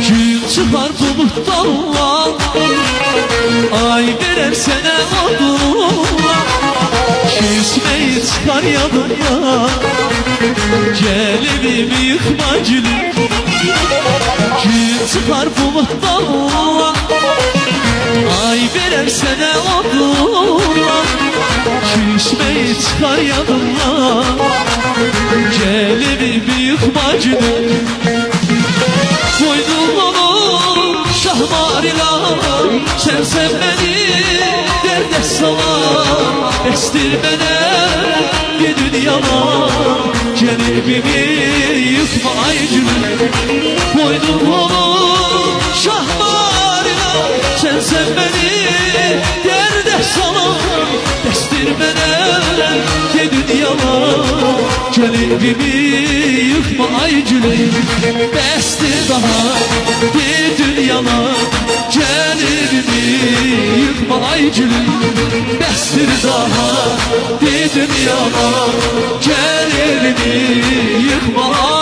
Gün çıkar buluttan, ay verer sene odunla. Küsmeyi çıkar yadından, gel evimi yıkma gülüm. Gün çıkar buluttan, ay verer sene odunla. Küsmeyi çıkar yadından, gel evimi yıkma gülüm. Koydum onu şahmarına, sen sev beni derde salan. Bestir beni bir dünyama, gel evimi yıkma ay gülüm. Koydum onu şahmarına, sen sev beni derde salan. Bestir beni bir dünyama, gel evimi yıkma ay gülüm. Bestir daha bir dünyama, gel evimi yıkma ay gülüm. Bestir daha bir dünyama, gel evimi yıkma ay